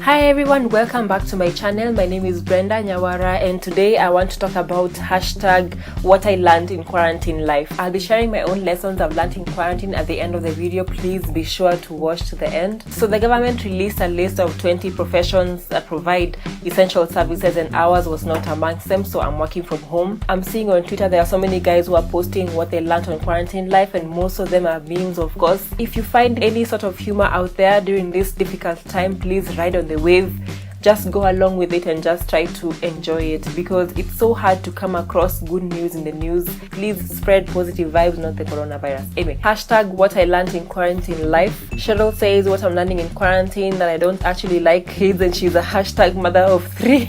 Hi everyone, welcome back to my channel. My name is Brenda Nyawara, and today I want to talk about hashtag what I learned in quarantine life. I'll be sharing my own lessons I've learned in quarantine at the end of the video. Please be sure to watch to the end. So the government released a list of 20 professions that provide essential services, and ours was not amongst them, so I'm working from home. I'm seeing on Twitter there are so many guys who are posting what they learned on quarantine life, and most of them are memes, of course. If you find any sort of humor out there during this difficult time, please ride on the wave. Just go along with it and just try to enjoy it, because it's so hard to come across good news in the news. Please spread positive vibes, not the coronavirus. Anyway, hashtag what I learned in quarantine life. Cheryl says what I'm learning in quarantine, that I don't actually like kids, and she's a hashtag mother of 3.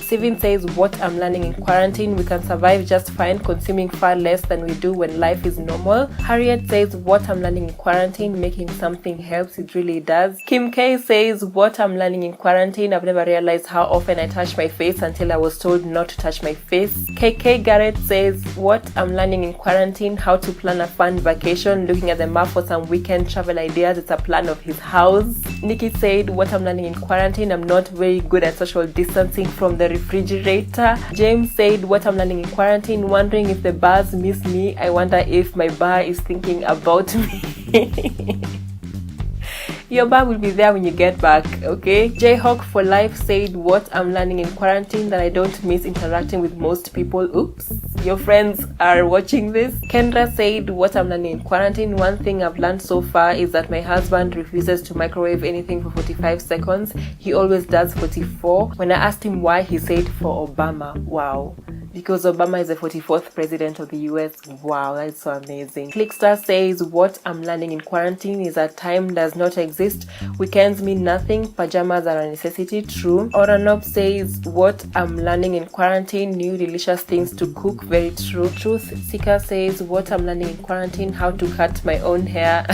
Steven says what I'm learning in quarantine, we can survive just fine consuming far less than we do when life is normal. Harriet says what I'm learning in quarantine, making something helps, it really does. Kim K says what I'm learning in quarantine, I've never realized how often I touch my face until I was told not to touch my face. KK Garrett says what I'm learning in quarantine, how to plan a fun vacation, looking at the map for some weekend travel ideas. It's a plan of his house. Nikki said what I'm learning in quarantine, I'm not very good at social distancing from the refrigerator. James said what I'm learning in quarantine, wondering if the bars miss me. I wonder if my bar is thinking about me. Your bar will be there when you get back, okay? Jayhawk for Life said what I'm learning in quarantine, that I don't miss interacting with most people. Oops, your friends are watching this. Kendra said what I'm learning in quarantine, one thing I've learned so far is that my husband refuses to microwave anything for 45 seconds. He always does 44. When I asked him why, he said for Obama. Wow. Because Obama is the 44th president of the US. Wow, that's so amazing. Clickstar says what I'm learning in quarantine is that time does not exist. Weekends mean nothing. Pajamas are a necessity. True. Oranop says what I'm learning in quarantine, new delicious things to cook. Very true. Truth Seeker says what I'm learning in quarantine, how to cut my own hair.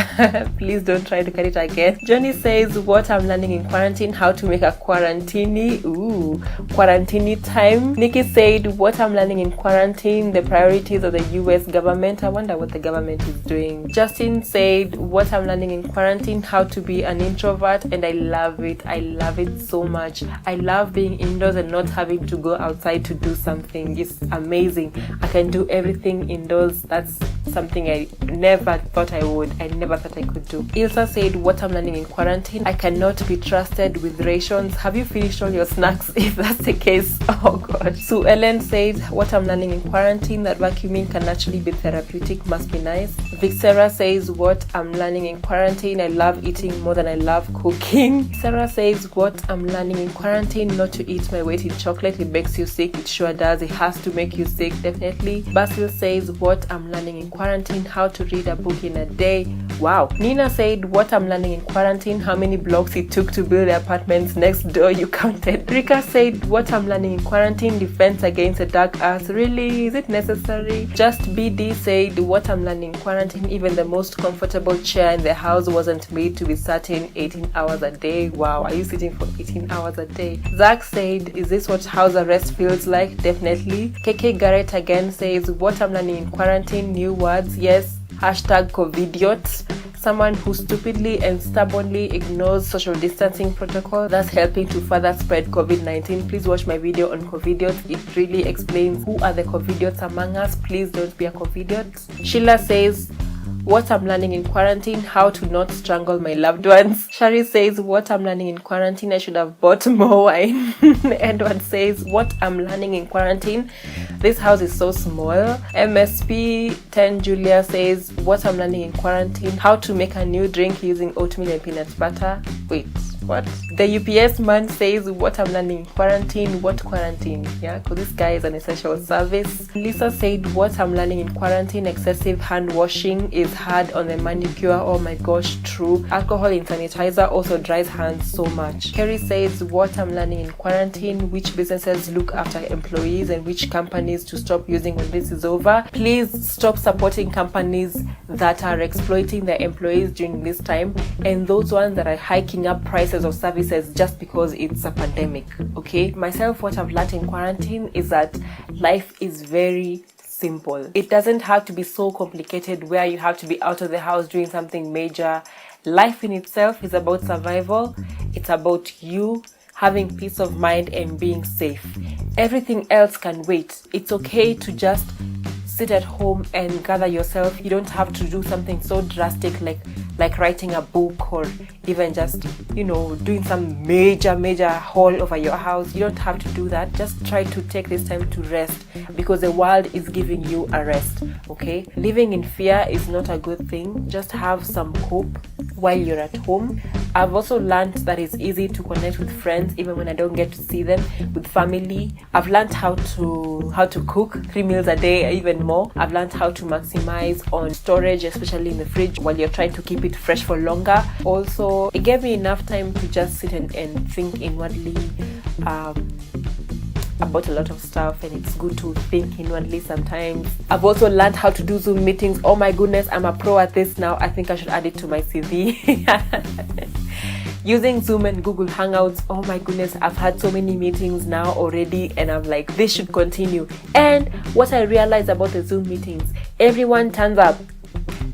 Please don't try to cut it again. Johnny says what I'm learning in quarantine, how to make a quarantini. Ooh, quarantini time. Nikki said what I'm learning in quarantine, the priorities of the US government. I wonder what the government is doing. Justin said what I'm learning in quarantine, how to be an introvert, and I love it. I love it so much. I love being indoors and not having to go outside to do something. It's amazing. I can do everything indoors. That's something I never thought I would. I never thought I could do. Ilsa said what I'm learning in quarantine, I cannot be trusted with rations. Have you finished all your snacks? If that's the case, oh god. Sue Ellen said what I'm learning in quarantine, that vacuuming can actually be therapeutic, must be nice. Vixera says what I'm learning in quarantine, I love eating more than I love cooking. Sarah says what I'm learning in quarantine, not to eat my weight in chocolate, it makes you sick. It sure does. It has to make you sick, definitely. Basil says what I'm learning in quarantine, how to read a book in a day. Wow. Nina said what I'm learning in quarantine, how many blocks it took to build the apartments next door, you counted. Rika said what I'm learning in quarantine, defense against the dark arts. Really, is it necessary? Just BD said what I'm learning in quarantine, even the most comfortable chair in the house wasn't made to be sat in 18 hours a day. Wow, are you sitting for 18 hours a day? Zach said, is this what house arrest feels like? Definitely. KK Garrett again says what I'm learning in quarantine, new words. Yes, hashtag covidiot, someone who stupidly and stubbornly ignores social distancing protocol, thus helping to further spread COVID-19. Please watch my video on covidiot. It really explains who are the covidiots among us. Please don't be a covidiot. Sheila says what I'm learning in quarantine, how to not strangle my loved ones. Shari says what I'm learning in quarantine, I should have bought more wine. Edward says what I'm learning in quarantine, this house is so small. MSP 10 Julia says what I'm learning in quarantine, how to make a new drink using oatmeal and peanut butter. Wait, What? The UPS man says, what I'm learning in quarantine, what quarantine? Yeah, because this guy is an essential service. Lisa said, what I'm learning in quarantine, excessive hand washing is hard on the manicure. Oh my gosh, true. Alcohol in sanitizer also dries hands so much. Kerry says, what I'm learning in quarantine, which businesses look after employees and which companies to stop using when this is over. Please stop supporting companies that are exploiting their employees during this time, and those ones that are hiking up prices of services just because it's a pandemic. Okay, myself, what I've learned in quarantine is that life is very simple. It doesn't have to be so complicated where you have to be out of the house doing something major. Life in itself is about survival. It's about you having peace of mind and being safe. Everything else can wait. It's okay to just sit at home and gather yourself. You don't have to do something so drastic like writing a book, or even just, you know, doing some major haul over your house. You don't have to do that. Just try to take this time to rest, because the world is giving you a rest. Okay, living in fear is not a good thing. Just have some hope while you're at home. I've also learned that it's easy to connect with friends even when I don't get to see them. With family, I've learned how to cook 3 meals a day, even more. I've learned how to maximize on storage, especially in the fridge, while you're trying to keep it fresh for longer. Also, it gave me enough time to just sit and think inwardly about a lot of stuff, and it's good to think inwardly sometimes. I've also learned how to do Zoom meetings. Oh my goodness, I'm a pro at this now. I think I should add it to my CV. Using Zoom and Google Hangouts, oh my goodness, I've had so many meetings now already, and I'm like, this should continue. And what I realized about the Zoom meetings, everyone turns up.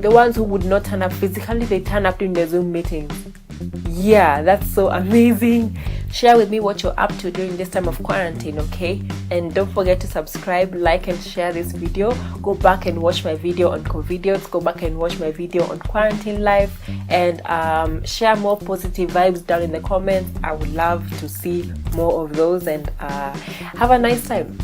The ones who would not turn up physically, they turn up during the Zoom meetings. Yeah, that's so amazing. Share with me what you're up to during this time of quarantine, okay? And don't forget to subscribe, like, and share this video. Go back and watch my video on covidiot. Go back and watch my video on quarantine life, and share more positive vibes down in the comments. I would love to see more of those, and have a nice time.